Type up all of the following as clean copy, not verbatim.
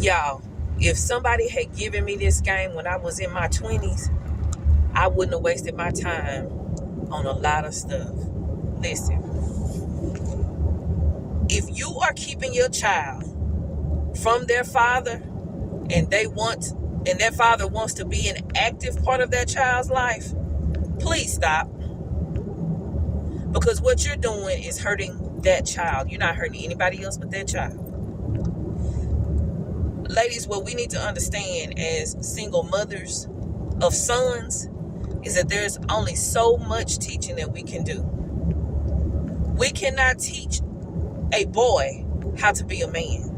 Y'all, if somebody had given me this game when I was in my 20s, I wouldn't have wasted my time on a lot of stuff. Listen, if you are keeping your child from their father and that father wants to be an active part of that child's life, please stop. Because what you're doing is hurting that child. You're not hurting anybody else but that child. Ladies, what we need to understand as single mothers of sons is that there's only so much teaching that we can do. We cannot teach a boy how to be a man.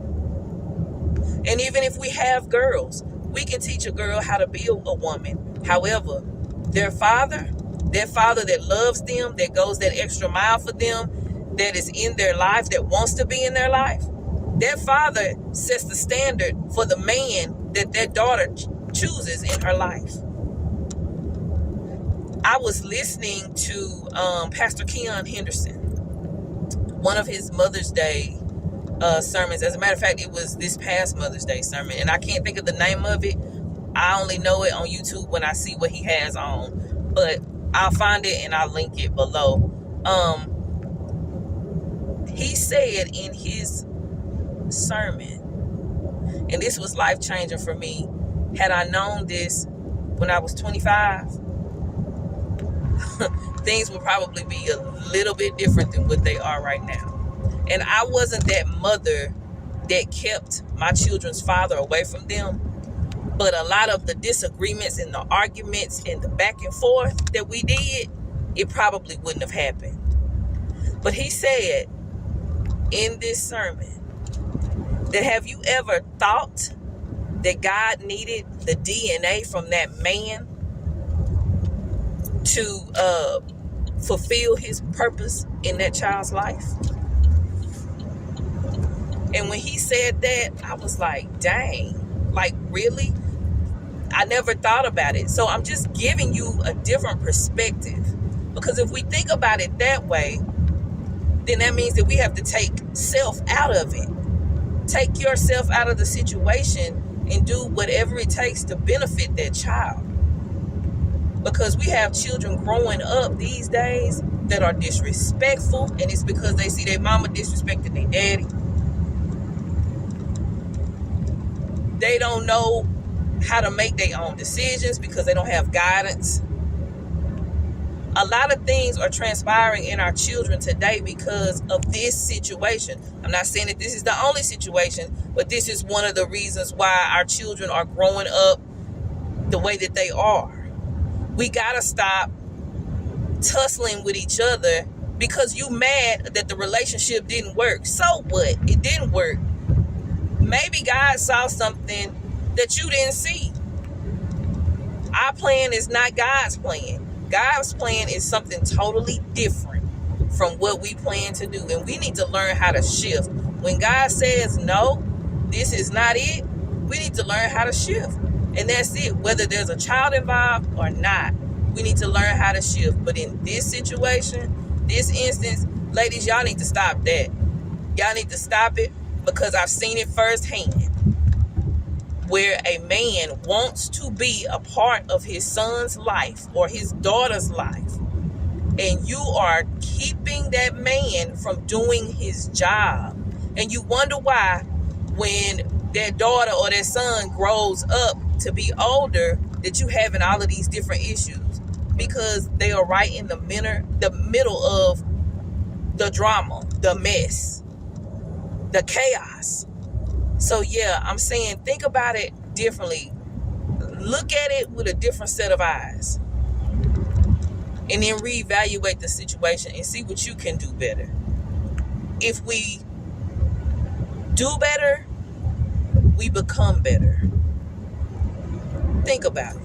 And even if we have girls, we can teach a girl how to be a woman. However, their father that loves them, that goes that extra mile for them, that is in their life, that wants to be in their life, that father sets the standard for the man that daughter chooses in her life. I was listening to Pastor Keon Henderson, one of his Mother's Day sermons. As a matter of fact, it was this past Mother's Day sermon, and I can't think of the name of it. I only know it on YouTube when I see what he has on, but I'll find it and I'll link it below. He said in his sermon, and this was life-changing for me. Had I known this when I was 25, things would probably be a little bit different than what they are right now. And I wasn't that mother that kept my children's father away from them. But a lot of the disagreements and the arguments and the back and forth that we did, it probably wouldn't have happened. But he said in this sermon that, have you ever thought that God needed the DNA from that man to fulfill his purpose in that child's life? And when he said that, I was like, dang, like really? I never thought about it. So I'm just giving you a different perspective. Because if we think about it that way, then that means that we have to take self out of it. Take yourself out of the situation and do whatever it takes to benefit that child. Because we have children growing up these days that are disrespectful, and it's because they see their mama disrespecting their daddy. They don't know how to make their own decisions because they don't have guidance. A lot of things are transpiring in our children today because of this situation. I'm not saying that this is the only situation, but this is one of the reasons why our children are growing up the way that they are. We gotta stop tussling with each other because you mad that the relationship didn't work. So what? It didn't work. Maybe God saw something that you didn't see. Our plan is not God's plan. God's plan is something totally different from what we plan to do. And we need to learn how to shift. When God says, no, this is not it, we need to learn how to shift. And that's it. Whether there's a child involved or not, we need to learn how to shift. But in this situation, this instance, ladies, y'all need to stop that. Y'all need to stop it because I've seen it firsthand. Where a man wants to be a part of his son's life or his daughter's life, and you are keeping that man from doing his job. And you wonder why when their daughter or their son grows up to be older that you having all of these different issues, because they are right in the middle of the drama, the mess, the chaos. So yeah, I'm saying think about it differently. Look at it with a different set of eyes. And then reevaluate the situation and see what you can do better. If we do better, we become better. Think about it.